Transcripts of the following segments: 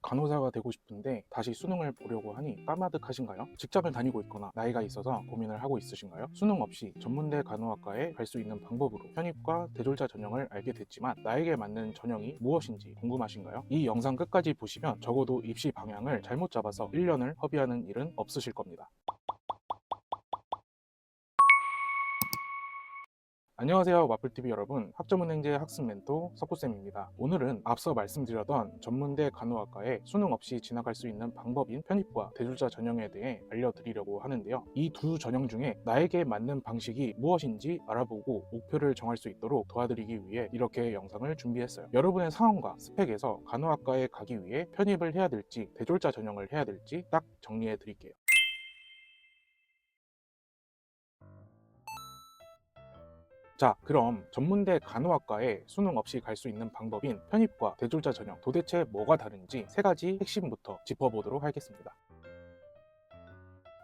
간호사가 되고 싶은데 다시 수능을 보려고 하니 까마득하신가요? 직장을 다니고 있거나 나이가 있어서 고민을 하고 있으신가요? 수능 없이 전문대 간호학과에 갈 수 있는 방법으로 편입과 대졸자 전형을 알게 됐지만 나에게 맞는 전형이 무엇인지 궁금하신가요? 이 영상 끝까지 보시면 적어도 입시 방향을 잘못 잡아서 1년을 허비하는 일은 없으실 겁니다. 안녕하세요, 마플TV 여러분. 학점은행제 학습 멘토 석구쌤입니다. 오늘은 앞서 말씀드렸던 전문대 간호학과에 수능 없이 진학할 수 있는 방법인 편입과 대졸자 전형에 대해 알려드리려고 하는데요. 이 두 전형 중에 나에게 맞는 방식이 무엇인지 알아보고 목표를 정할 수 있도록 도와드리기 위해 이렇게 영상을 준비했어요. 여러분의 상황과 스펙에서 간호학과에 가기 위해 편입을 해야 될지 대졸자 전형을 해야 될지 딱 정리해 드릴게요. 자, 그럼 전문대 간호학과에 수능 없이 갈 수 있는 방법인 편입과 대졸자 전형, 도대체 뭐가 다른지 세 가지 핵심부터 짚어보도록 하겠습니다.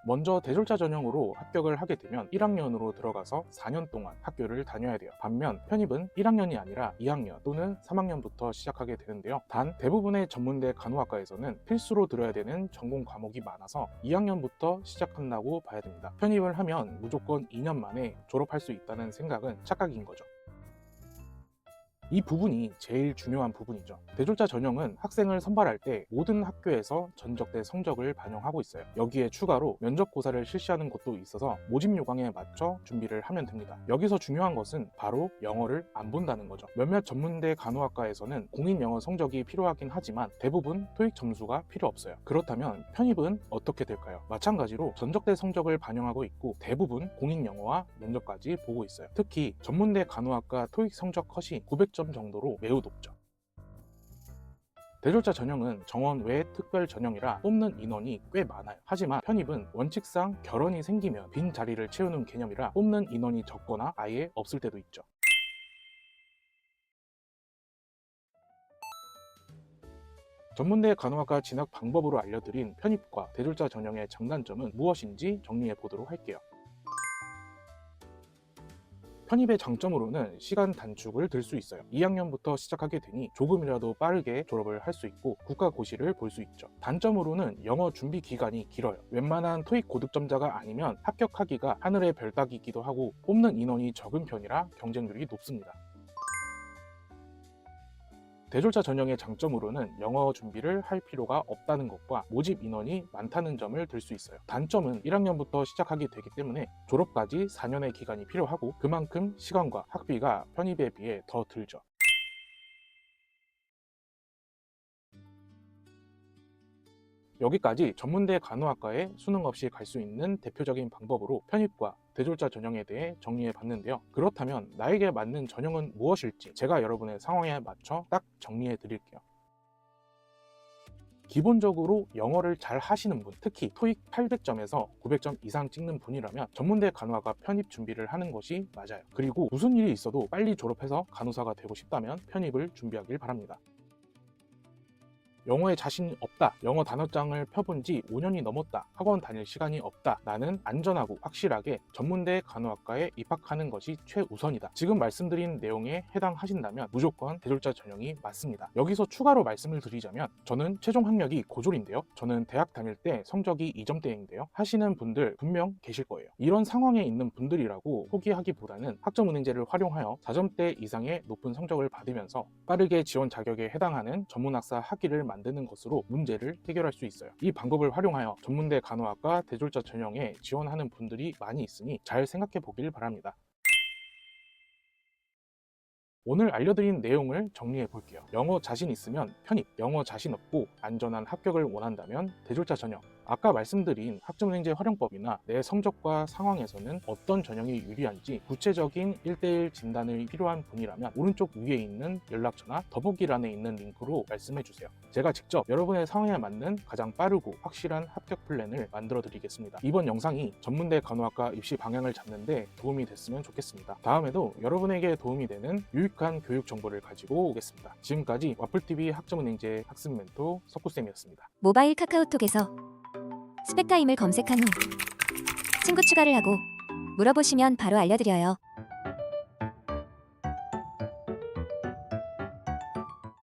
먼저 대졸자 전형으로 합격을 하게 되면 1학년으로 들어가서 4년 동안 학교를 다녀야 돼요. 반면 편입은 1학년이 아니라 2학년 또는 3학년부터 시작하게 되는데요. 단 대부분의 전문대 간호학과에서는 필수로 들어야 되는 전공 과목이 많아서 2학년부터 시작한다고 봐야 됩니다. 편입을 하면 무조건 2년 만에 졸업할 수 있다는 생각은 착각인 거죠. 이 부분이 제일 중요한 부분이죠. 대졸자 전형은 학생을 선발할 때 모든 학교에서 전적대 성적을 반영하고 있어요. 여기에 추가로 면접고사를 실시하는 곳도 있어서 모집 요강에 맞춰 준비를 하면 됩니다. 여기서 중요한 것은 바로 영어를 안 본다는 거죠. 몇몇 전문대 간호학과에서는 공인 영어 성적이 필요하긴 하지만 대부분 토익 점수가 필요 없어요. 그렇다면 편입은 어떻게 될까요? 마찬가지로 전적대 성적을 반영하고 있고 대부분 공인 영어와 면접까지 보고 있어요. 특히 전문대 간호학과 토익 성적 컷이 900점 정도로 매우 높죠. 대졸자 전형은 정원 외 특별 전형이라 뽑는 인원이 꽤 많아요. 하지만 편입은 원칙상 결원이 생기면 빈 자리를 채우는 개념이라 뽑는 인원이 적거나 아예 없을 때도 있죠. 전문대 간호학과 진학 방법으로 알려드린 편입과 대졸자 전형의 장단점은 무엇인지 정리해 보도록 할게요. 편입의 장점으로는 시간 단축을 들 수 있어요. 2학년부터 시작하게 되니 조금이라도 빠르게 졸업을 할 수 있고 국가고시를 볼 수 있죠. 단점으로는 영어 준비 기간이 길어요. 웬만한 토익 고득점자가 아니면 합격하기가 하늘의 별 따기이기도 하고 뽑는 인원이 적은 편이라 경쟁률이 높습니다. 대졸자 전형의 장점으로는 영어 준비를 할 필요가 없다는 것과 모집 인원이 많다는 점을 들 수 있어요. 단점은 1학년부터 시작하게 되기 때문에 졸업까지 4년의 기간이 필요하고 그만큼 시간과 학비가 편입에 비해 더 들죠. 여기까지 전문대 간호학과에 수능 없이 갈 수 있는 대표적인 방법으로 편입과 대졸자 전형에 대해 정리해 봤는데요. 그렇다면 나에게 맞는 전형은 무엇일지 제가 여러분의 상황에 맞춰 딱 정리해 드릴게요. 기본적으로 영어를 잘 하시는 분, 특히 토익 800점에서 900점 이상 찍는 분이라면 전문대 간호학과 편입 준비를 하는 것이 맞아요. 그리고 무슨 일이 있어도 빨리 졸업해서 간호사가 되고 싶다면 편입을 준비하길 바랍니다. 영어에 자신이 없다, 영어 단어장을 펴본 지 5년이 넘었다, 학원 다닐 시간이 없다, 나는 안전하고 확실하게 전문대 간호학과에 입학하는 것이 최우선이다. 지금 말씀드린 내용에 해당하신다면 무조건 대졸자 전형이 맞습니다. 여기서 추가로 말씀을 드리자면 저는 최종 학력이 고졸인데요. 저는 대학 다닐 때 성적이 2점대인데요. 하시는 분들 분명 계실 거예요. 이런 상황에 있는 분들이라고 포기하기보다는 학점은행제를 활용하여 4점대 이상의 높은 성적을 받으면서 빠르게 지원 자격에 해당하는 전문학사 학위를 만드는 것으로 문제를 해결할 수 있어요. 이 방법을 활용하여 전문대 간호학과 대졸자 전형에 지원하는 분들이 많이 있으니 잘 생각해 보길 바랍니다. 오늘 알려드린 내용을 정리해 볼게요. 영어 자신 있으면 편입, 영어 자신 없고 안전한 합격을 원한다면 대졸자 전형, 아까 말씀드린 학점은행제 활용법이나 내 성적과 상황에서는 어떤 전형이 유리한지 구체적인 1:1 진단이 필요한 분이라면 오른쪽 위에 있는 연락처나 더보기란에 있는 링크로 말씀해 주세요. 제가 직접 여러분의 상황에 맞는 가장 빠르고 확실한 합격 플랜을 만들어 드리겠습니다. 이번 영상이 전문대 간호학과 입시 방향을 잡는 데 도움이 됐으면 좋겠습니다. 다음에도 여러분에게 도움이 되는 유익한 교육 정보를 가지고 오겠습니다. 지금까지 와플TV 학점은행제 학습 멘토 석구쌤이었습니다. 모바일 카카오톡에서 스펙타임을 검색한 후 친구 추가를 하고 물어보시면 바로 알려드려요.